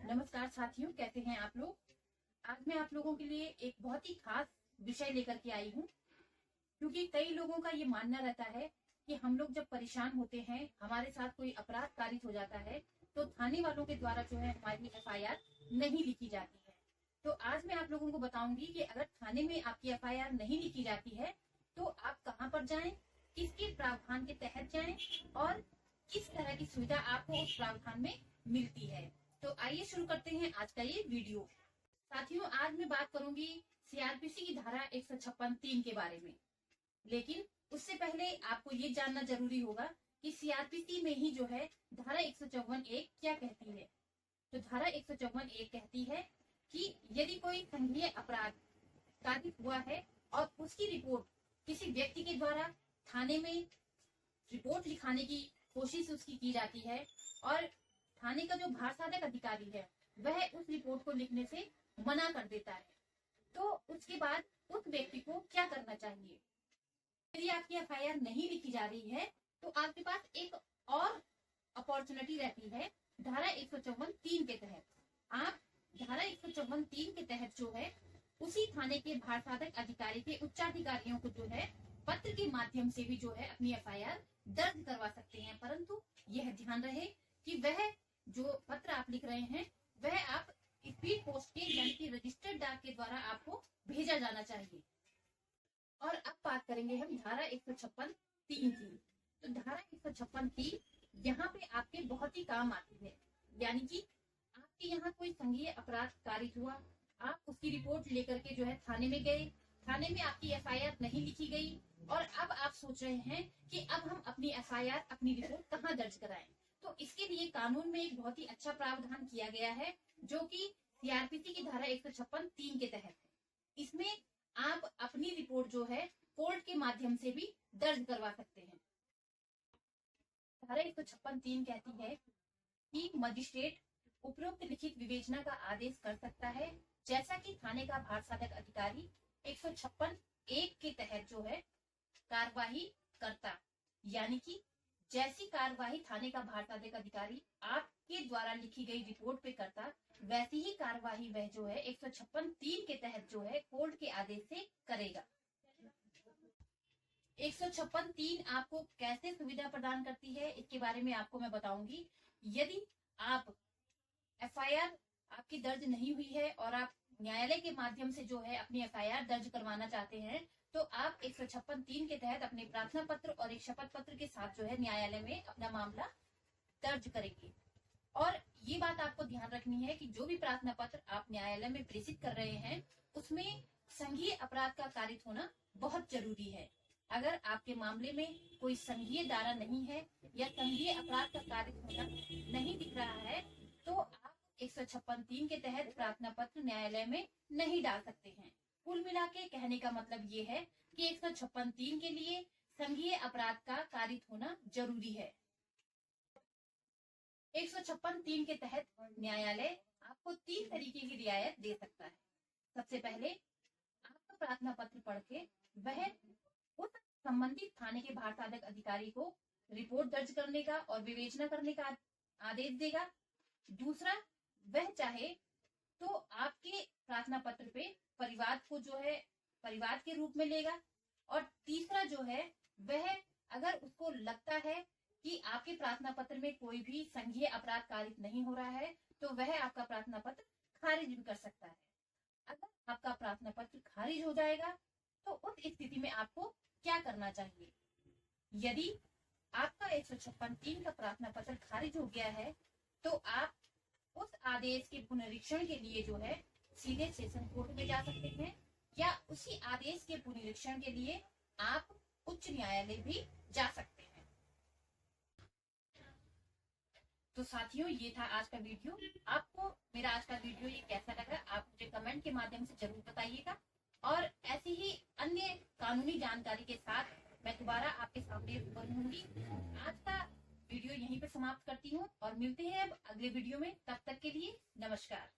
नमस्कार साथियों, कैसे हैं आप लोग। आज मैं आप लोगों के लिए एक बहुत ही खास विषय लेकर के आई हूँ, क्योंकि कई लोगों का ये मानना रहता है कि हम लोग जब परेशान होते हैं, हमारे साथ कोई अपराध कारित हो जाता है, तो थाने वालों के द्वारा जो है हमारी एफआईआर नहीं लिखी जाती है। तो आज मैं आप लोगों को बताऊंगी कि अगर थाने में आपकी एफआईआर नहीं लिखी जाती है तो आप कहाँ पर जाएं, किसके प्रावधान के तहत जाएं और किस तरह की सुविधा आपको उस प्रावधान में मिलती है। तो आइए शुरू करते हैं आज का ये वीडियो। साथियों, आज मैं बात करूंगी सीआरपीसी की धारा 156(3) के बारे में, लेकिन उससे पहले आपको ये जानना जरूरी होगा कि सीआरपीसी में ही जो है धारा 154(1) क्या कहती है। तो धारा 154(1) कहती है कि यदि कोई संज्ञेय अपराध कारित हुआ है और उसकी रिपोर्ट किसी व्यक्ति के द्वारा थाने में रिपोर्ट लिखाने की कोशिश उसकी की जाती है और थाने का जो भारसाधक अधिकारी है वह उस रिपोर्ट को लिखने से मना कर देता है, तो उसके बाद उस व्यक्ति को क्या करना चाहिए। यदि आपकी एफआईआर नहीं लिखी जा रही है तो आपके पास एक और अपॉर्चुनिटी रहती है धारा 154(3) के तहत। आप धारा 154(3) के तहत जो है उसी थाने के भारसाधक अधिकारी के उच्चाधिकारियों को जो है पत्र के माध्यम से भी जो है अपनी एफआईआर दर्ज करवा सकते हैं, परंतु यह ध्यान रहे कि वह जो पत्र आप लिख रहे हैं वह आप स्पीड पोस्ट के यानी कि रजिस्टर्ड डाक के द्वारा आपको भेजा जाना चाहिए। और अब बात करेंगे हम धारा 156(3) की। तो धारा 156(3) यहाँ पे आपके बहुत ही काम आती है, यानी कि आपके यहाँ कोई संज्ञेय अपराध कारित हुआ, आप उसकी रिपोर्ट लेकर के जो है थाने में गए, थाने में आपकी एफआईआर नहीं लिखी गई और अब आप सोच रहे हैं कि अब हम अपनी एफआईआर अपनी रिपोर्ट कहाँ दर्ज कराएं। तो इसके लिए कानून में एक बहुत ही अच्छा प्रावधान किया गया है जो कि सीआरपीसी की धारा 156(3) के तहत है। इसमें आप अपनी रिपोर्ट जो है कोर्ट के माध्यम से भी दर्ज करवा सकते हैं। धारा 156(3) कहती है कि मजिस्ट्रेट उपरोक्त लिखित विवेचना का आदेश कर सकता है, जैसा कि थाने का भारसाधक अधिकारी 156(1) के तहत जो है कार्यवाही करता, यानी कि जैसी कार्यवाही थाने का भारसाधक अधिकारी आपके द्वारा लिखी गई रिपोर्ट पे करता, वैसी ही कार्यवाही वह जो है 156(3) के तहत जो है कोर्ट के आदेश से करेगा। 156(3) आपको कैसे सुविधा प्रदान करती है इसके बारे में आपको मैं बताऊंगी। यदि आप एफआईआर आपकी दर्ज नहीं हुई है और आप न्यायालय के माध्यम से जो है अपनी एफआईआर दर्ज करवाना चाहते हैं तो आप 156(3) के तहत अपने प्रार्थना पत्र और एक शपथ पत्र के साथ जो है न्यायालय में अपना मामला दर्ज करेंगे। और ये बात आपको ध्यान रखनी है कि जो भी प्रार्थना पत्र आप न्यायालय में प्रेषित कर रहे हैं उसमें संज्ञेय अपराध का कारित होना बहुत जरूरी है। अगर आपके मामले में कोई संज्ञेय धारा नहीं है या संज्ञेय अपराध का कारित होना नहीं दिख रहा है तो आप 156(3) के तहत प्रार्थना पत्र न्यायालय में नहीं डाल सकते हैं। कुल मिला के कहने का मतलब ये है कि 156(3) के लिए संज्ञेय अपराध का कारित होना जरूरी है। 156(3) के तहत न्यायालय आपको 3 तरीके की रियायत दे सकता है। सबसे पहले आपका प्रार्थना पत्र पढ़ के वह उस संबंधित थाने के भारसाधक अधिकारी को रिपोर्ट दर्ज करने का और विवेचना करने का आदेश देगा। दूसरा, वह चाहे तो आपके प्रार्थना पत्र पे परिवाद को जो है परिवाद के रूप में लेगा। और तीसरा जो है वह अगर उसको लगता है कि आपके प्रार्थना पत्र में कोई भी संज्ञेय अपराध कारित नहीं हो रहा है तो वह आपका प्रार्थना पत्र खारिज भी कर सकता है। अगर आपका प्रार्थना पत्र खारिज हो जाएगा तो उस स्थिति में आपको क्या करना चाहिए। यदि आपका 156(3) का प्रार्थना पत्र खारिज हो गया है तो आप उस आदेश के पुनरीक्षण के लिए जो है सीधे सेशन कोर्ट में जा सकते हैं या उसी आदेश के पुनरीक्षण के लिए आप उच्च न्यायालय भी जा सकते हैं। तो साथियों, ये था आज का वीडियो। आपको मेरा आज का वीडियो ये कैसा लगा आप मुझे कमेंट के माध्यम से जरूर बताइएगा और ऐसी ही अन्य कानूनी जानकारी के साथ मैं दोबारा आपके सामने रूबरू होंगी। आज का वीडियो यहीं पे समाप्त करती हूँ और मिलते हैं अब अगले वीडियो में। तब तक के लिए नमस्कार।